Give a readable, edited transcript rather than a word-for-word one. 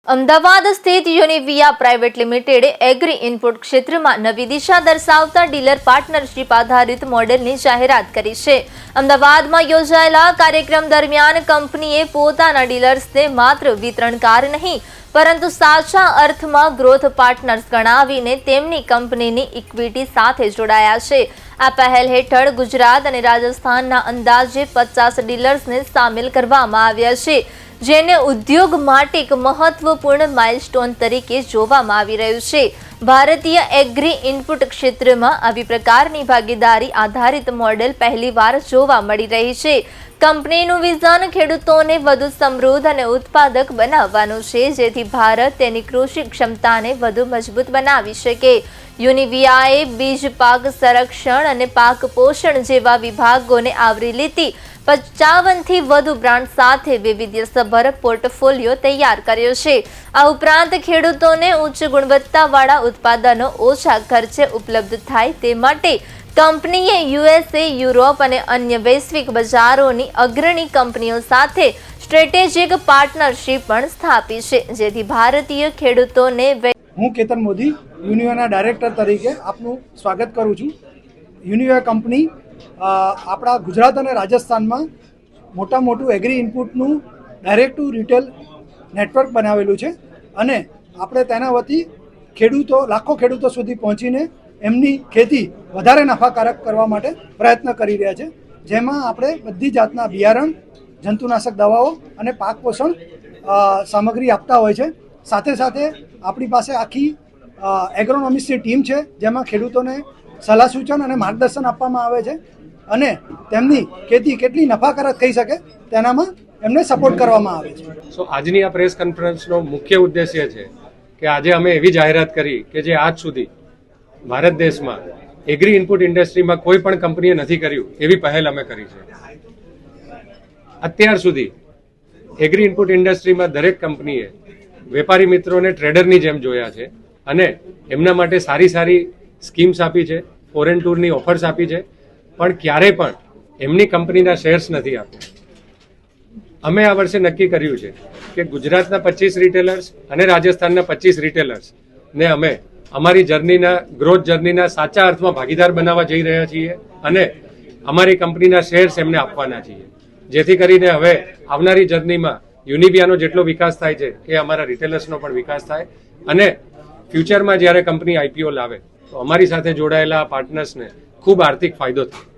અમદાવાદ સ્થિત યુનિવિયા private લિમિટેડે agri input ક્ષેત્રમાં નવી દિશા દર્શાવતા ડીલર પાર્ટનરશિપ આધારિત મોડેલની જાહેરાત કરી છે। અમદાવાદમાં યોજાયેલા કાર્યક્રમ દરમિયાન કંપનીએ પોતાના ડીલર્સને માત્ર વિતરણકાર નહીં પરંતુ સાચા અર્થમાં ગ્રોથ પાર્ટનર્સ ગણાવીને તેમની કંપનીની ઇક્વિટી સાથે જોડાયા છે। આ પહેલ હેઠળ ગુજરાત અને રાજસ્થાનના અંદાજે 50 ડીલર્સને સામેલ કરવામાં આવ્યા છે, જેને ઉદ્યોગ માટે એક મહત્વપૂર્ણ માઇલસ્ટોન તરીકે જોવામાં આવી રહ્યું છે। ભારતીય એગ્રી ઇનપુટ ક્ષેત્રમાં આવી પ્રકારની ભાગીદારી આધારિત મોડેલ પહેલીવાર જોવા મળી રહી છે। કંપનીનું વિઝન ખેડૂતોને વધુ સમૃદ્ધ અને ઉત્પાદક બનાવવાનું છે, જેથી ભારત તેની કૃષિ ક્ષમતાને વધુ મજબૂત બનાવી શકે। યુનિવિયાએ બીજ પાક સંરક્ષણ અને પાક પોષણ જેવા વિભાગોને આવરી લેતી 55થી વધુ બ્રાન્ડ સાથે વૈવિધ્યસભર પોર્ટફોલિયો તૈયાર કર્યો છે। આ ઉપરાંત ખેડૂતોને ઉચ્ચ ગુણવત્તાવાળા ઉત્પાદનો ઓછા ખર્ચે ઉપલબ્ધ થાય તે માટે કંપનીએ યુએસએ, યુરોપ અને અન્ય વૈશ્વિક બજારોની અગ્રણી કંપનીઓ સાથે સ્ટ્રેટેજિક પાર્ટનરશિપ પણ સ્થાપી છે, જેથી ભારતીય ખેડૂતોને હું કેતન મોદી યુનિવિયાના ડાયરેક્ટર તરીકે આપનું સ્વાગત કરું છું। યુનિવિયા કંપની આપણા ગુજરાત અને રાજસ્થાનમાં મોટું એગ્રી ઇનપુટનું ડાયરેક્ટ ટુ રિટેલ નેટવર્ક બનાવેલું છે અને આપણે તેના વતી લાખો ખેડૂતો સુધી પહોંચીને એમની ખેતી વધારે નફાકારક કરવા માટે પ્રયત્ન કરી રહ્યા છે, જેમાં આપણે બધી જાતના બિયારણ, જંતુનાશક દવાઓ અને પાક પોષણ સામગ્રી આપતા હોય છે। સાથે સાથે આપણી પાસે આખી એગ્રોનોમિક્સની ટીમ છે, જેમાં ખેડૂતોને સલાહ સૂચન અને માર્ગદર્શન આપવામાં આવે છે અને તેમની ખેતી કેટલી નફાકારક થઈ શકે તેનામાં એમને સપોર્ટ કરવામાં આવે છે। આજની આ પ્રેસ કોન્ફરન્સનો મુખ્ય ઉદ્દેશ્ય છે કે આજે અમે એવી જાહેરાત કરી કે જે આજ સુધી ભારત દેશમાં એગ્રી ઇનપુટ ઇન્ડસ્ટ્રીમાં કોઈ પણ કંપનીએ નથી કર્યું એવી પહેલ અમે કરી છે। અત્યાર સુધી એગ્રી ઇનપુટ ઇન્ડસ્ટ્રીમાં દરેક કંપનીએ વેપારી મિત્રોને ટ્રેડરની જેમ જોયા છે અને એમના માટે સારી સ્કીમ્સ આપી છે, ફોરેન ટૂરની ઓફર્સ આપી છે, પણ ક્યારેય પણ એમની કંપનીના શેર્સ નથી આપ્યા। અમે આ વર્ષે નક્કી કર્યું છે કે ગુજરાતના 25 રિટેલર્સ અને રાજસ્થાનના 25 રિટેલર્સને અમે અમારી ગ્રોથ જર્નીના સાચા અર્થમાં ભાગીદાર બનાવવા જઈ રહ્યા છીએ અને અમારી કંપનીના શેર્સ એમને આપવાના છીએ, જેથી કરીને હવે આવનારી જર્નીમાં યુનિવિયાનો જેટલો વિકાસ થાય છે એ અમારા રિટેલર્સનો પણ વિકાસ થાય અને ફ્યુચરમાં જ્યારે કંપની આઈપીઓ લાવે તો અમારી સાથે જોડાયેલા પાર્ટનર્સને ખૂબ આર્થિક ફાયદો થાય।